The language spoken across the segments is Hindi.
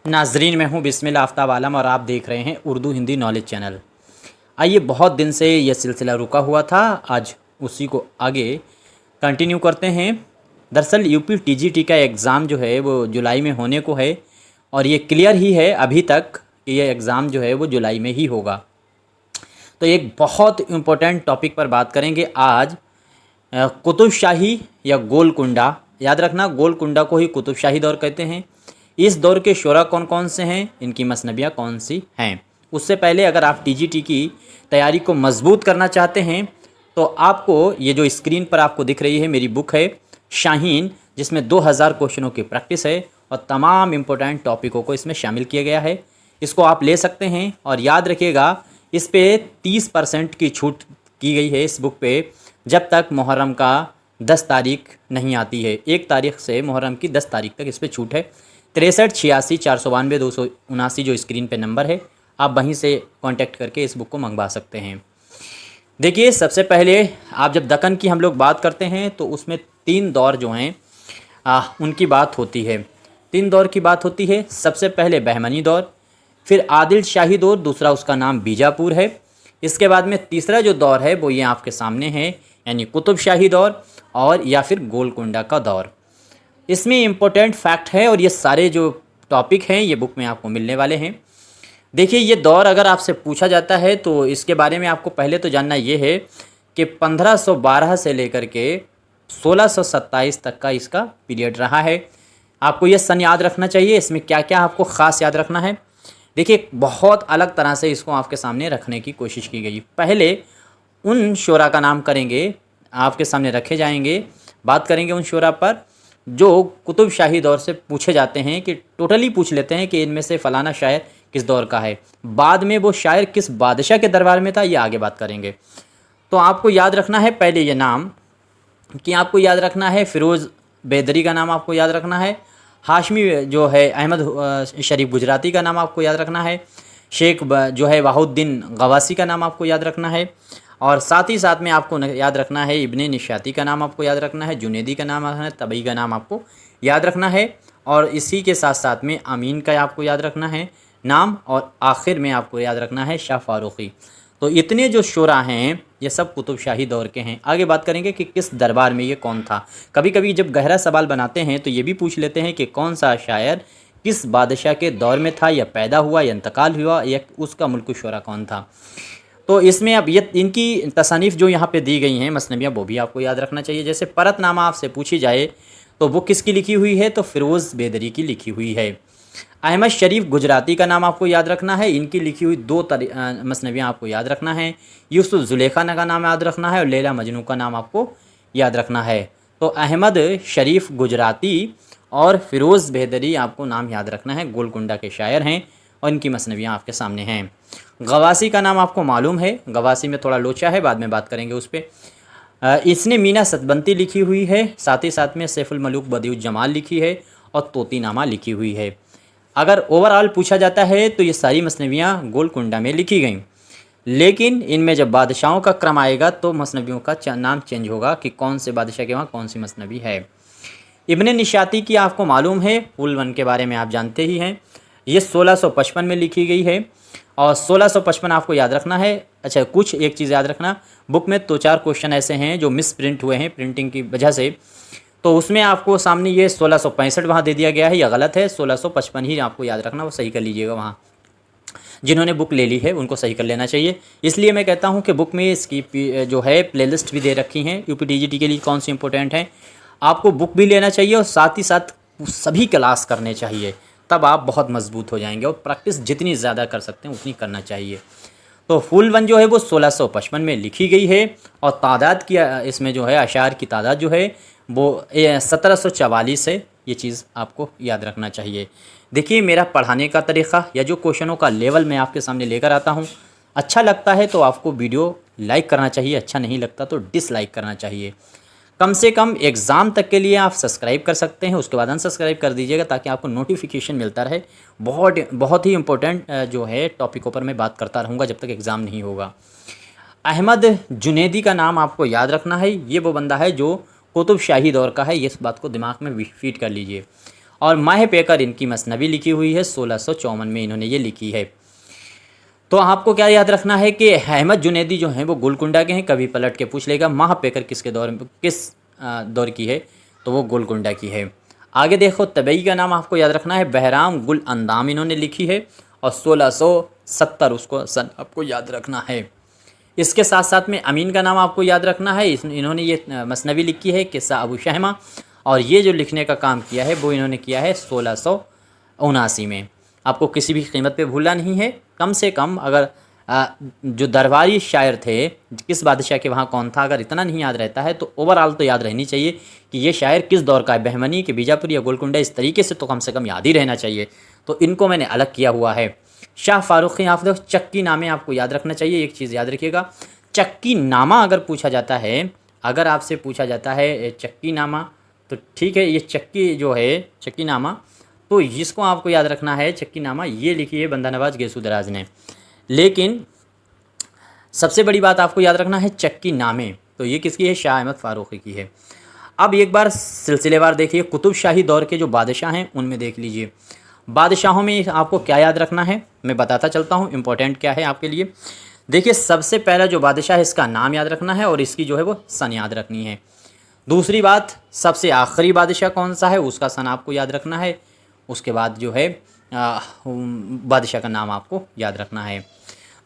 नाजरीन, मैं हूँ बिस्मिल्लाह आफ्ताब आलम और आप देख रहे हैं उर्दू हिंदी नॉलेज चैनल। आइए, बहुत दिन से ये सिलसिला रुका हुआ था, आज उसी को आगे कंटिन्यू करते हैं। दरअसल यूपी टीजीटी का एग्ज़ाम जो है वो जुलाई में होने को है और ये क्लियर ही है अभी तक कि ये एग्ज़ाम जो है वो जुलाई में ही होगा। तो एक बहुत इम्पोर्टेंट टॉपिक पर बात करेंगे आज, कुतुब शाही या गोलकुंडा। याद रखना, गोलकुंडा को ही कुतुब शाही दौर कहते हैं। इस दौर के शोरा कौन कौन से हैं, इनकी मसनबियाँ कौन सी हैं। उससे पहले अगर आप टीजीटी की तैयारी को मजबूत करना चाहते हैं तो आपको ये जो स्क्रीन पर आपको दिख रही है मेरी बुक है शाहीन, जिसमें 2000 क्वेश्चनों की प्रैक्टिस है और तमाम इम्पोर्टेंट टॉपिकों को इसमें शामिल किया गया है। इसको आप ले सकते हैं और याद रखिएगा, इस पे 30% की छूट की गई है इस बुक पे, जब तक मुहर्रम का 10 तारीख नहीं आती है। 1 तारीख से मुहर्रम की 10 तारीख तक इस पर छूट है। 63 86 492 279 जो स्क्रीन पे नंबर है, आप वहीं से कांटेक्ट करके इस बुक को मंगवा सकते हैं। देखिए, सबसे पहले आप जब दक्कन की हम लोग बात करते हैं तो उसमें 3 दौर जो हैं उनकी बात होती है। 3 दौर की बात होती है। सबसे पहले बहमनी दौर, फिर आदिल शाही दौर, दूसरा उसका नाम बीजापुर है। इसके बाद में तीसरा जो दौर है वो ये आपके सामने है, यानी कुतुब शाही दौर और या फिर गोलकुंडा का दौर। इसमें इम्पोर्टेंट फैक्ट है और ये सारे जो टॉपिक हैं ये बुक में आपको मिलने वाले हैं। देखिए, ये दौर अगर आपसे पूछा जाता है तो इसके बारे में आपको पहले तो जानना ये है कि 1512 से लेकर के 1627 तक का इसका पीरियड रहा है। आपको ये सन याद रखना चाहिए। इसमें क्या क्या आपको ख़ास याद रखना है, देखिए बहुत अलग तरह से इसको आपके सामने रखने की कोशिश की गई। पहले उन शोरा का नाम करेंगे, आपके सामने रखे जाएंगे, बात करेंगे उन शोरा पर जो कुतुब शाही दौर से पूछे जाते हैं, कि टोटली पूछ लेते हैं कि इनमें से फ़लाना शायर किस दौर का है। बाद में वो शायर किस बादशाह के दरबार में था, ये आगे बात करेंगे। तो आपको याद रखना है पहले ये नाम, कि आपको याद रखना है फ़िरोज़ बेदरी का नाम आपको याद रखना है, हाशमी जो है अहमद शरीफ गुजराती का नाम आपको याद रखना है, शेख जो है वाहुद्दीन गवासी का नाम आपको याद रखना है, और साथ ही साथ में आपको याद रखना है इब्ने निशाती का नाम आपको याद रखना है, जुनेदी का नाम है, तबई का नाम आपको याद रखना है, और इसी के साथ साथ में अमीन का आपको याद रखना है नाम, और आखिर में आपको याद रखना है शाह फारूकी। तो इतने जो शोरा हैं ये सब कुतुब शाही दौर के हैं। आगे बात करेंगे कि किस दरबार में ये कौन था। कभी कभी जब गहरा सवाल बनाते हैं तो ये भी पूछ लेते हैं कि कौन सा शायर किस बादशाह के दौर में था, या पैदा हुआ या इंतकाल हुआ, या उसका मुल्क शोरा कौन था। तो इसमें अब ये इनकी तसानीफ़ जो यहाँ पे दी गई हैं मसनबियाँ, वो भी आपको याद रखना चाहिए। जैसे परतनामा आपसे पूछी जाए तो वो किसकी लिखी हुई है, तो फ़िरोज़ बेदरी की लिखी हुई है। अहमद शरीफ गुजराती का नाम आपको याद रखना है, इनकी लिखी हुई 2 मसनबियाँ आपको याद रखना है। यूसुफ ज़ुलेखा का नाम याद रखना है और लैला मजनू का नाम आपको याद रखना है। तो अहमद शरीफ गुजराती और फ़िरोज़ बेदरी आपको नाम याद रखना है, गोलकुंडा के शायर हैं और इनकी मसनबियाँ आपके सामने हैं। गवासी का नाम आपको मालूम है, गवासी में थोड़ा लोचा है, बाद में बात करेंगे उस पर। इसने मीना सतबंती लिखी हुई है, साथ ही साथ में सैफुल मलूक बदियुज्जमाल लिखी है और तोतीनामा लिखी हुई है। अगर ओवरऑल पूछा जाता है तो ये सारी मसनबियाँ गोलकुंडा में लिखी गई, लेकिन इनमें जब बादशाहों का क्रम आएगा तो मसनबियों का नाम चेंज होगा कि कौन से बादशाह के वहाँ कौन सी मसनबी है। इब्ने निशाती की आपको मालूम है, फुल वन के बारे में आप जानते ही हैं। ये 1655 में लिखी गई है और 1655 आपको याद रखना है। अच्छा, कुछ एक चीज़ याद रखना, बुक में 2-4 क्वेश्चन ऐसे हैं जो मिस प्रिंट हुए हैं प्रिंटिंग की वजह से, तो उसमें आपको सामने ये 1665 वहाँ दे दिया गया है, यह गलत है। 1655 ही आपको याद रखना, वो सही कर लीजिएगा। वहाँ जिन्होंने बुक ले ली है उनको सही कर लेना चाहिए। इसलिए मैं कहता हूँ कि बुक में इसकी जो है प्लेलिस्ट भी दे रखी हैं यूपी टीजीटी के लिए कौन सी इंपॉर्टेंट है। आपको बुक भी लेना चाहिए और साथ ही साथ सभी क्लास करने चाहिए, तब आप बहुत मजबूत हो जाएंगे। और प्रैक्टिस जितनी ज़्यादा कर सकते हैं उतनी करना चाहिए। तो फुल वन जो है वो 1655 में लिखी गई है और तादाद की इसमें जो है अशार की तादाद जो है वो 1744 है। ये चीज़ आपको याद रखना चाहिए। देखिए, मेरा पढ़ाने का तरीक़ा या जो क्वेश्चनों का लेवल मैं आपके सामने लेकर आता हूँ, अच्छा लगता है तो आपको वीडियो लाइक करना चाहिए, अच्छा नहीं लगता तो डिसलाइक करना चाहिए। कम से कम एग्ज़ाम तक के लिए आप सब्सक्राइब कर सकते हैं, उसके बाद अनसब्सक्राइब कर दीजिएगा ताकि आपको नोटिफिकेशन मिलता रहे। बहुत ही इम्पोर्टेंट जो है टॉपिकों पर मैं बात करता रहूँगा जब तक एग्ज़ाम नहीं होगा। अहमद जुनेदी का नाम आपको याद रखना है, ये वो बंदा है जो कुतुब शाही दौर का है, ये इस बात को दिमाग में फीड कर लीजिए। और माह पेकर इनकी मसनवी लिखी हुई है 1654 में इन्होंने ये लिखी है। तो आपको क्या याद रखना है कि अहमद जुनैदी जो हैं वो गोलकुंडा के हैं, कभी पलट के पूछ लेगा। माह पेकर किसके दौर में, किस दौर की है, तो वो गोलकुंडा की है। आगे देखो, तबई का नाम आपको याद रखना है, बहराम गुल अंदाम इन्होंने लिखी है और 1670 उसको सन आपको याद रखना है। इसके साथ साथ में अमीन का नाम आपको याद रखना है, इन्होंने ये मसनवी लिखी है किस्सा अबू शहमा, और ये जो लिखने का काम किया है वो इन्होंने किया है 1679 में। आपको किसी भी कीमत पे भूलना नहीं है। कम से कम अगर जो दरबारी शायर थे, किस बादशाह के वहाँ कौन था, अगर इतना नहीं याद रहता है तो ओवरऑल तो याद रहनी चाहिए कि ये शायर किस दौर का है, बहमनी के बीजापुर या गोलकुंडा, इस तरीके से तो कम याद ही रहना चाहिए। तो इनको मैंने अलग किया हुआ है। शाह फारूकी हाफिज़, चक्की नामे आपको याद रखना चाहिए। एक चीज़ याद रखिएगा, चक्की नामा अगर पूछा जाता है, अगर आपसे पूछा जाता है चक्की नामा, तो ठीक है, ये चक्की जो है चक्की नामा, तो इसको आपको याद रखना है। चक्की नामा ये लिखी है बंदा नवाज गेसू दराज ने। लेकिन सबसे बड़ी बात आपको याद रखना है चक्की नामे, तो ये किसकी है, शाह अहमद फारूकी की है। अब एक बार सिलसिलेवार देखिए, कुतुब शाही दौर के जो बादशाह हैं उनमें देख लीजिए। बादशाहों में आपको क्या याद रखना है, मैं बताता चलता हूँ, इम्पोर्टेंट क्या है आपके लिए। देखिए, सबसे पहला जो बादशाह है इसका नाम याद रखना है और इसकी जो है वो सन याद रखनी है। दूसरी बात, सबसे आखिरी बादशाह कौन सा है उसका सन आपको याद रखना है। उसके बाद जो है बादशाह का नाम आपको याद रखना है।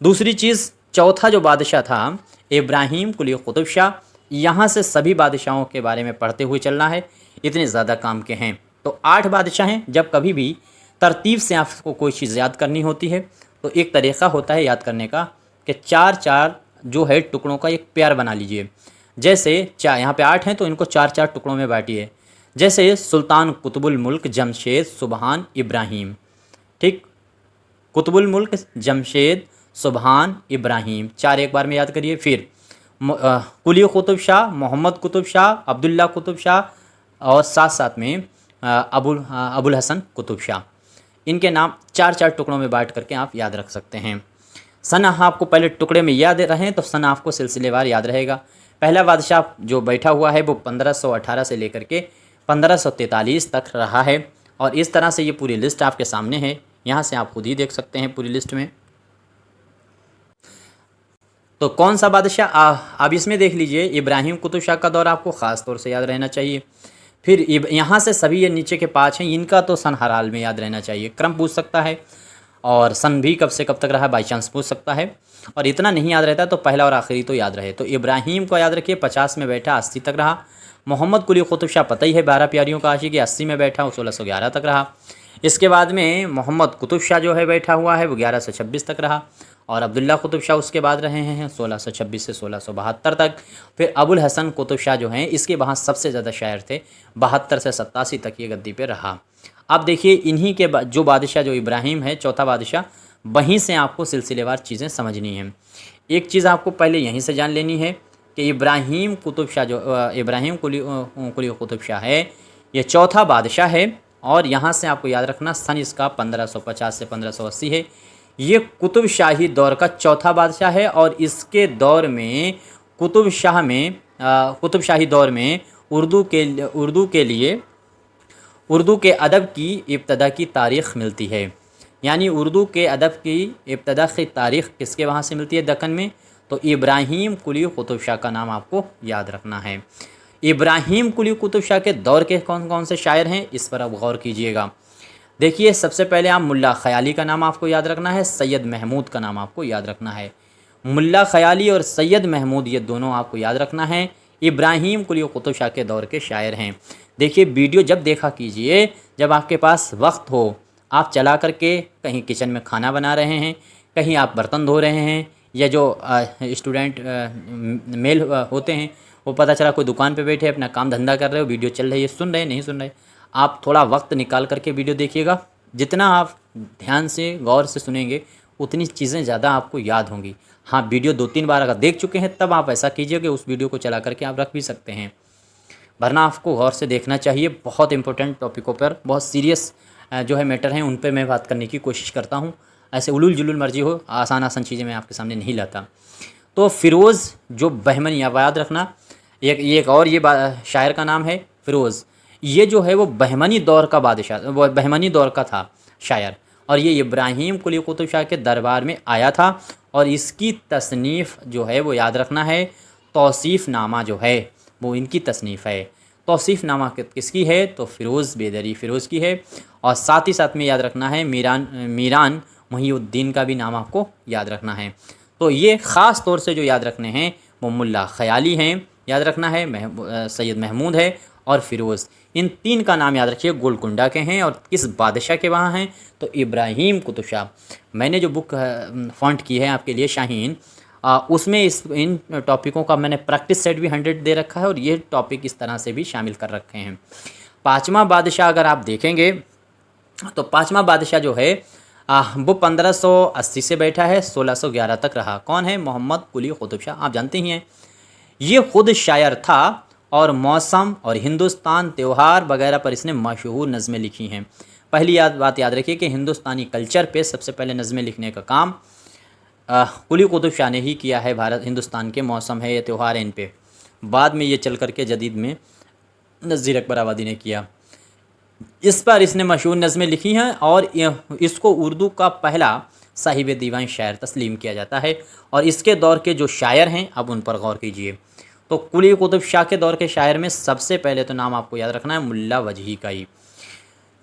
दूसरी चीज़, चौथा जो बादशाह था इब्राहिम कुली कुतुब शाह, यहाँ से सभी बादशाहों के बारे में पढ़ते हुए चलना है, इतने ज़्यादा काम के हैं। तो 8 बादशाह हैं। जब कभी भी तरतीब से आपको कोई चीज़ याद करनी होती है तो एक तरीक़ा होता है याद करने का कि 4-4 जो है टुकड़ों का एक प्यार बना लीजिए। जैसे यहाँ पे 8 हैं तो इनको 4-4 टुकड़ों में बांटिए। जैसे सुल्तान कुतुबुल मुल्क जमशेद सुबहान इब्राहिम, ठीक, कुतुबुल मुल्क जमशेद सुबहान इब्राहिम, 4 एक बार में याद करिए। फिर कुली कुतुब शाह, मोहम्मद कुतुब शाह, अब्दुल्ला कुतुब शाह और साथ साथ में अबुल हसन कुतुब शाह, इनके नाम 4-4 टुकड़ों में बांट करके आप याद रख सकते हैं। सन आपको पहले टुकड़े में याद रहें तो सन आपको सिलसिलेवार याद रहेगा। पहला बादशाह जो बैठा हुआ है वो 1518 से लेकर के 1543 तक रहा है और इस तरह से ये पूरी लिस्ट आपके सामने है। यहाँ से आप खुद ही देख सकते हैं पूरी लिस्ट में। तो कौन सा बादशाह, अब इसमें देख लीजिए, इब्राहिम कुतुब शाह का दौर आपको ख़ास तौर से याद रहना चाहिए। फिर यहाँ से सभी ये नीचे के 5 हैं, इनका तो सन हर हाल में याद रहना चाहिए। क्रम पूछ सकता है और सन भी कब से कब तक रहा बाई चांस पूछ सकता है, और इतना नहीं याद रहता तो पहला और आखिरी तो याद रहे। तो इब्राहिम को याद रखिए, 50 में बैठा 80 तक रहा। मोहम्मद कुली कुतुब शाह पता ही है, 12 प्यारियों का आशिक, 80 में बैठा 1611 तक रहा। इसके बाद में मोहम्मद कुतुब शाह जो है बैठा हुआ है वो 1126 तक रहा, और अब्दुल्ला कुतुब शाह उसके बाद रहे हैं 1626 से 1672 तक। फिर अबुल हसन कुतुब शाह जो हैं इसके वहाँ सबसे ज़्यादा शायर थे, 72 से 87 तक ये गद्दी पे रहा। अब देखिए, इन्हीं के जो बादशाह जो इब्राहिम है चौथा बादशाह, वहीं से आपको सिलसिलेवार चीज़ें समझनी हैं। एक चीज़ आपको पहले यहीं से जान लेनी है कि इब्राहिम कुतुब शाह जो इब्राहिम कुली कुतुब शाह है ये चौथा बादशाह है, और यहाँ से आपको याद रखना सन इसका 1550 से 1580 है। ये कुतुब शाही दौर का चौथा बादशाह है और इसके दौर में कुतुब शाही दौर में उर्दू के अदब की इब्तदा की तारीख़ मिलती है। यानी उर्दू के अदब की इब्तदा की तारीख़ किसके वहाँ से मिलती है दक्कन में, तो इब्राहिम कुली कुतुब शाह का नाम आपको याद रखना है। इब्राहिम कुली कुतुब शाह के दौर के कौन कौन से शायर हैं इस पर आप गौर कीजिएगा। देखिए, सबसे पहले आप मुल्ला ख़याली का नाम आपको याद रखना है, सैयद महमूद का नाम आपको याद रखना है। मुल्ला ख़याली और सैयद महमूद ये दोनों आपको याद रखना है, इब्राहिम कुली कुतुब शाह के दौर के शायर हैं। देखिए, वीडियो जब देखा कीजिए जब आपके पास वक्त हो, आप चला करके कहीं किचन में खाना बना रहे हैं, कहीं आप बर्तन धो रहे हैं, या जो स्टूडेंट मेल होते हैं वो पता चला कोई दुकान पे बैठे अपना काम धंधा कर रहे हो, वीडियो चल रही है, सुन रहे नहीं सुन रहे, आप थोड़ा वक्त निकाल करके वीडियो देखिएगा। जितना आप ध्यान से गौर से सुनेंगे उतनी चीज़ें ज़्यादा आपको याद होंगी। हाँ, वीडियो 2-3 बार अगर देख चुके हैं तब आप ऐसा कीजिए कि उस वीडियो को चला करके आप रख भी सकते हैं, वरना आपको गौर से देखना चाहिए। बहुत इंपॉर्टेंट टॉपिकों पर, बहुत सीरियस जो है मैटर हैं उन पर मैं बात करने की कोशिश करता हूँ। ऐसे उलूल जुलूल मर्जी हो, आसान चीज़ें मैं आपके सामने नहीं लाता। तो फ़िरोज़ जो बहमनी, याद रखना, एक और ये शायर का नाम है फ़िरोज़। ये जो है वो बहमनी दौर का बादशाह, वो बहमनी दौर का था शायर, और ये इब्राहिम कुली कुतुब शाह के दरबार में आया था। और इसकी तसनीफ़ जो है वो याद रखना है, तौसीफ़ नामा जो है वो इनकी तसनीफ़ है। तौसीफ़ नामा किसकी है? तो फ़िरोज़ बेदरी फ़िरोज़ की है। और साथ ही साथ में याद रखना है मीरान मुहीउद्दीन का भी नाम आपको याद रखना है। तो ये ख़ास तौर से जो याद रखने हैं वो मुल्ला ख़याली हैं, याद रखना है, सैयद महमूद है और फ़िरोज़। इन तीन का नाम याद रखिए, गोलकुंडा के हैं और किस बादशाह के वहाँ हैं? तो इब्राहिम कुतुब शाह। मैंने जो बुक फ़ॉन्ट की है आपके लिए शाहीन, उसमें इन टॉपिकों का मैंने प्रैक्टिस सेट भी 100 दे रखा है और ये टॉपिक इस तरह से भी शामिल कर रखे हैं। पाँचवा बादशाह अगर आप देखेंगे तो पाँचवा बादशाह जो है वो 1580 से बैठा है, 1611 तक रहा। कौन है? मोहम्मद कुली कुतुब शाह, आप जानते ही हैं। ये खुद शायर था और मौसम और हिंदुस्तान त्यौहार वगैरह पर इसने मशहूर नज़में लिखी हैं। पहली बात याद रखिए कि हिंदुस्तानी कल्चर पे सबसे पहले नज़में लिखने का काम कुली कुतुब शाह ने ही किया है। भारत हिंदुस्तान के मौसम है या त्यौहार है इन पे, बाद में ये चल कर के जदीद में नज़ीर अकबर आबादी ने किया। इस पर इसने मशहूर नज़में लिखी हैं और इसको उर्दू का पहला साहिब दीवान शायर तस्लीम किया जाता है। और इसके दौर के जो शायर हैं अब उन पर गौर कीजिए। तो कुली कुतुब शाह के दौर के शायर में सबसे पहले तो नाम आपको याद रखना है मुल्ला वजही का ही।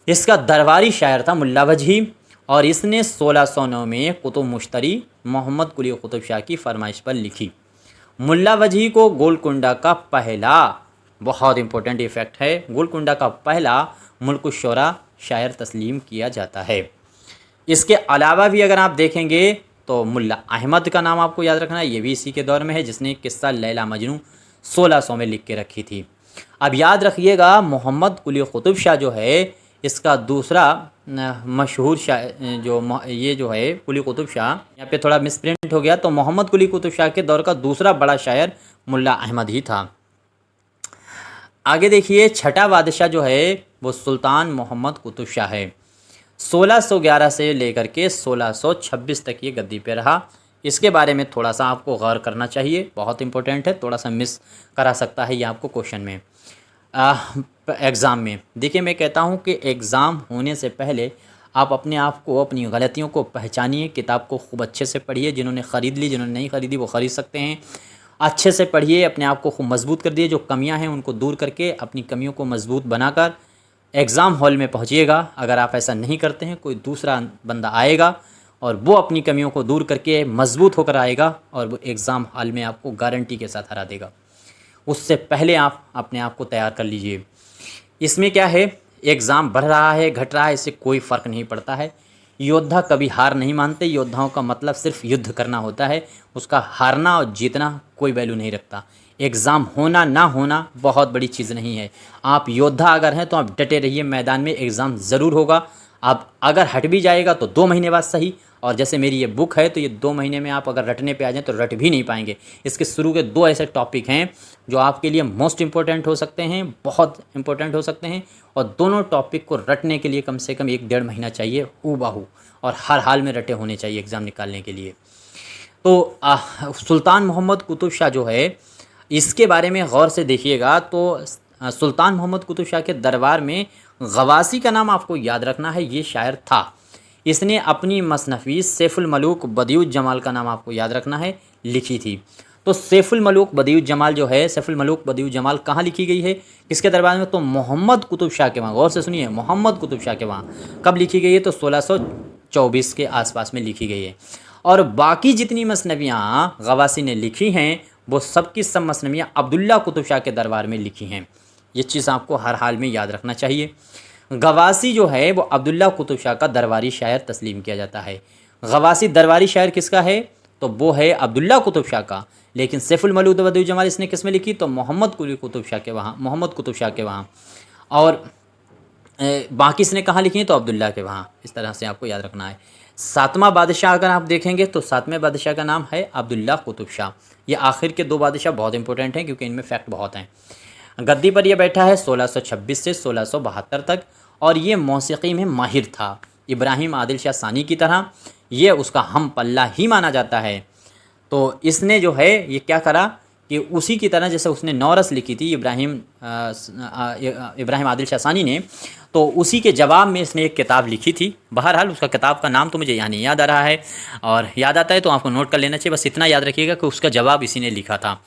इसका दरबारी शायर था मुल्ला वजही और इसने 1609 में कुतुब मुश्तरी मोहम्मद कुली कुतुब शाह की फरमाइश पर लिखी। मुल्ला वजही को गोलकुंडा का पहला, बहुत इंपॉर्टेंट इफेक्ट है, गोलकुंडा का पहला मुल्क शोरा शायर तस्लीम किया जाता है। इसके अलावा भी अगर आप देखेंगे तो मुल्ला अहमद का नाम आपको याद रखना है, ये भी इसी के दौर में है जिसने किस्सा लैला मजनू 1600 में लिख के रखी थी। अब याद रखिएगा मोहम्मद कुली कुतुब शाह जो है इसका दूसरा मशहूर शायर ये जो है कुली कुतुब शाह, यहाँ पे थोड़ा मिसप्रिंट हो गया, तो मोहम्मद कुली कुतुब शाह के दौर का दूसरा बड़ा शायर मुल्ला अहमद ही था। आगे देखिए, छठा बादशाह जो है वो सुल्तान मोहम्मद कुतुब शाह है। 1611 से लेकर के 1626 तक ये गद्दी पे रहा। इसके बारे में थोड़ा सा आपको गौर करना चाहिए, बहुत इंपॉर्टेंट है, थोड़ा सा मिस करा सकता है ये आपको क्वेश्चन में एग्ज़ाम में। देखिए मैं कहता हूँ कि एग्ज़ाम होने से पहले आप अपने आप को, अपनी गलतियों को पहचानिए, किताब को खूब अच्छे से पढ़िए। जिन्होंने ख़रीद ली, जिन्होंने नहीं ख़रीदी वो ख़रीद सकते हैं। अच्छे से पढ़िए, अपने आप को खूब मजबूत कर दिए, जो कमियां हैं उनको दूर करके अपनी कमियों को मजबूत बनाकर एग्ज़ाम हॉल में पहुंचिएगा। अगर आप ऐसा नहीं करते हैं, कोई दूसरा बंदा आएगा और वो अपनी कमियों को दूर करके मजबूत होकर आएगा और वो एग्ज़ाम हॉल में आपको गारंटी के साथ हरा देगा। उससे पहले आप अपने आप को तैयार कर लीजिए। इसमें क्या है, एग्ज़ाम बढ़ रहा है घट रहा है इससे कोई फ़र्क नहीं पड़ता है। योद्धा कभी हार नहीं मानते। योद्धाओं का मतलब सिर्फ युद्ध करना होता है, उसका हारना और जीतना कोई वैल्यू नहीं रखता। एग्ज़ाम होना ना होना बहुत बड़ी चीज़ नहीं है। आप योद्धा अगर हैं तो आप डटे रहिए, मैदान में एग्ज़ाम ज़रूर होगा। आप अगर हट भी जाएगा तो 2 महीने बाद सही, और जैसे मेरी ये बुक है तो ये 2 महीने में आप अगर रटने पे आ जाएँ तो रट भी नहीं पाएंगे। इसके शुरू के 2 ऐसे टॉपिक हैं जो आपके लिए मोस्ट इम्पोर्टेंट हो सकते हैं, बहुत इंपॉर्टेंट हो सकते हैं, और दोनों टॉपिक को रटने के लिए कम से कम 1-1.5 महीना चाहिए हूबहू, और हर हाल में रटे होने चाहिए एग्ज़ाम निकालने के लिए। तो सुल्तान मोहम्मद कुतुब शाह जो है इसके बारे में गौर से देखिएगा तो सुल्तान मोहम्मद कुतुब शाह के दरबार में गवासी का नाम आपको याद रखना है, ये शायर था। इसने अपनी मसनफ़ी सैफुल मलूक बदिउज जमाल का नाम आपको याद रखना है, लिखी थी। तो सैफुल मलूक बदिउज जमाल जो है, सैफुल मलूक बदिउज जमाल कहाँ लिखी गई है, किसके दरबार में? तो मोहम्मद कुतुब शाह के वहाँ। गौर से सुनिए, मोहम्मद कुतुब शाह के वहाँ कब लिखी गई है? तो 1624 के आसपास में लिखी गई है। और बाकी जितनी मसनवियाँ गवासी ने लिखी हैं वो सब की सब मसनवियाँ अब्दुल्ला कुतुब शाह के दरबार में लिखी हैं। ये चीज़ आपको हर हाल में याद रखना चाहिए। गवासी जो है वो अब्दुल्ला कुतुब शाह का दरबारी शायर तस्लीम किया जाता है। गवासी दरबारी शायर किसका है? तो वो है अब्दुल्ला कुतुब शाह का। लेकिन सैफुल मलूक बदिउज जमाल इसने किस में लिखी? तो मोहम्मद कुली कुतुब शाह के वहाँ, मोहम्मद कुतुब शाह के वहाँ। और बाकी इसने कहाँ लिखी है? तो अब्दुल्ला के वहाँ। इस तरह से आपको याद रखना है। 7वां बादशाह अगर आप देखेंगे तो 7वें बादशाह का नाम है अब्दुल्ला कुतुब शाह। ये आखिर के 2 बादशाह बहुत इंपॉर्टेंट हैं क्योंकि इनमें फैक्ट बहुत हैं। गद्दी पर यह बैठा है 1626 से 1672 तक, और ये मौसीकी में माहिर था। इब्राहिम आदिल शाह सानी की तरह ये उसका हम पल्ला ही माना जाता है। तो इसने जो है ये क्या करा कि उसी की तरह जैसे उसने नौरस लिखी थी इब्राहिम आदिल शासानी ने, तो उसी के जवाब में इसने एक किताब लिखी थी। बहरहाल उसका किताब का नाम तो मुझे यहाँ नहीं याद आ रहा है, और याद आता है तो आपको नोट कर लेना चाहिए। बस इतना याद रखिएगा कि उसका जवाब इसी ने लिखा था।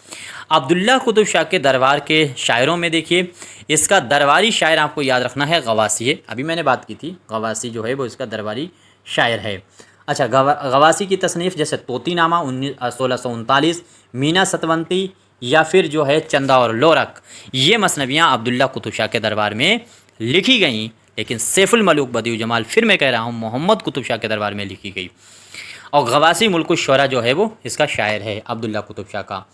अब्दुल्ला कुतुब शाह के दरबार के शायरों में देखिए, इसका दरबारी शायर आपको याद रखना है गवासी है। अभी मैंने बात की थी, गवासी जो है वो इसका दरबारी शायर है। अच्छा, गवासी की तसनीफ़ जैसे तोतीनामा 1639, मीना सतवंती, या फिर जो है चंदा और लोरक, ये मसनवियाँ अब्दुल्ला कुतुब शाह के दरबार में लिखी गई। लेकिन सैफुल मलूक बदियु जमाल, फिर मैं कह रहा हूँ, मोहम्मद कुतुब शाह के दरबार में लिखी गई। और गवासी मुल्कुश शोरा जो है वो इसका शायर है अब्दुल्ला कुतुब शाह का।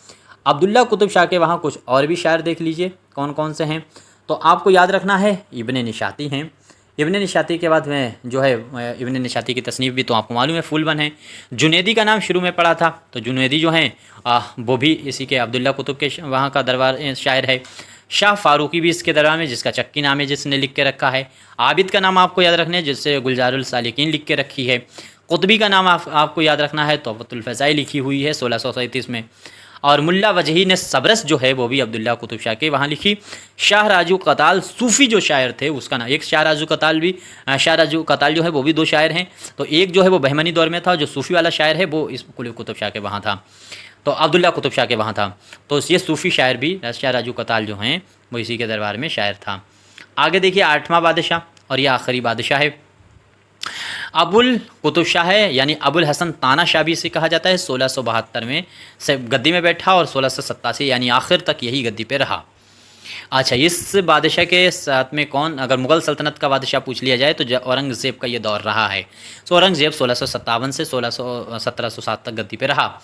अब्दुल्ला कुतुब शाह के वहाँ कुछ और भी शायर देख लीजिए कौन कौन से हैं। तो आपको याद रखना है इब्ने निशाती हैं। इब्ने निशाती के बाद में जो है इब्ने निशाती की तसनीफ़ भी तो आपको मालूम है फूल बन है। जुनैदी का नाम शुरू में पड़ा था, तो जुनैदी जो हैं वो भी इसी के अब्दुल्ला कुतुब के वहाँ का दरबार शायर है। शाह फारूकी भी इसके दरबार में, जिसका चक्की नाम है, जिसने लिख के रखा है। आबिद का नाम आपको याद रखना है, जिससे गुलजारुल सालिकीन लिख के रखी है। कुतबी का नाम आपको याद रखना है, तोहफ़तुल फ़ज़ाइल लिखी हुई है 1637 में। और मुल्ला वजही ने सबरस जो है वो भी अब्दुल्ला कुतुब शाह के वहाँ लिखी। शाह राजू कताल सूफ़ी जो शायर थे उसका नाम, एक शाह राजू कताल जो है वो भी दो शायर हैं। तो एक जो है वो बहमनी दौर में था, जो सूफ़ी वाला शायर है वो इस कुतुब शाह के वहाँ था, तो अब्दुल्ला कुतुब शाह के वहाँ था। तो ये सूफ़ी शायर भी शाह राजू कताल जो हैं वो इसी के दरबार में शायर था। आगे देखिए 8वां बादशाह, और यह आखिरी बादशाह है, अबुल कुतुब शाह है, यानी अबुल हसन ताना शाह भी इसे कहा जाता है। 1672 में से गद्दी में बैठा और 1687 यानी आखिर तक यही गद्दी पे रहा। अच्छा, इस बादशाह के साथ में कौन, अगर मुग़ल सल्तनत का बादशाह पूछ लिया जाए तो औरंगज़ेब का ये दौर रहा है। तो औरंगज़ेब 1657 से 1707 तक गद्दी पे रहा।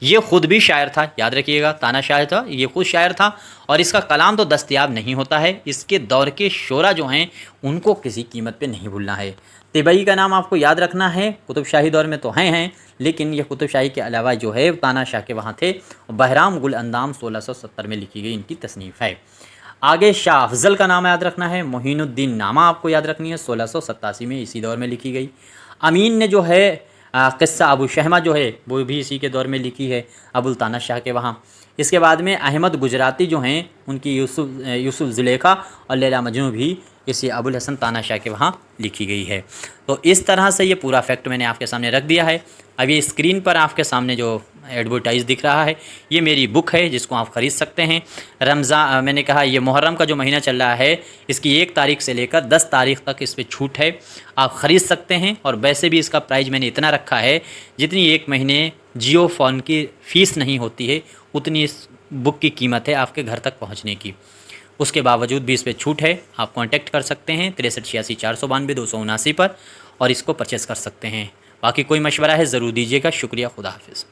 ये ख़ुद भी शायर था, याद रखिएगा, ताना शायर था, ये खुद शायर था। और इसका कलाम तो दस्तयाब नहीं होता है। इसके दौर के शोरा जो हैं उनको किसी कीमत पे नहीं भूलना है। तिबई का नाम आपको याद रखना है, कुतुब शाही दौर में तो हैं, लेकिन ये कुतुब शाही के अलावा जो है ताना शाह के वहाँ थे। बहराम गुल अंदाम 1670 में लिखी गई इनकी तसनीफ़ है। आगे शाह अफजल का नाम याद रखना है। मोहिनुद्दीन नामा आपको याद रखनी है, 1687 में इसी दौर में लिखी गई। अमीन ने जो है क़िस्सा अबू शहमा जो है वो भी इसी के दौर में लिखी है, अबुल ताना शाह के वहाँ। इसके बाद में अहमद गुजराती जो हैं उनकी यूसुफ ज़ुलेखा और लैला मजनू भी इसी अबुल हसन ताना शाह के वहाँ लिखी गई है। तो इस तरह से ये पूरा फैक्ट मैंने आपके सामने रख दिया है। अब ये स्क्रीन पर आपके सामने जो एडवर्टाइज़ दिख रहा है ये मेरी बुक है, जिसको आप ख़रीद सकते हैं। रमज़ान, मैंने कहा ये मुहर्रम का जो महीना चल रहा है, इसकी 1 तारीख से लेकर 10 तारीख तक इस पर छूट है, आप ख़रीद सकते हैं। और वैसे भी इसका प्राइस मैंने इतना रखा है जितनी 1 महीने जियो फ़ोन की फ़ीस नहीं होती है उतनी इस बुक की कीमत है आपके घर तक पहुँचने की। उसके बावजूद भी इस पर छूट है। आप कांटेक्ट कर सकते हैं 63 86 492 279 पर और इसको परचेज़ कर सकते हैं। बाकी कोई मशवरा है ज़रूर दीजिएगा। शुक्रिया, खुदा हाफिज़।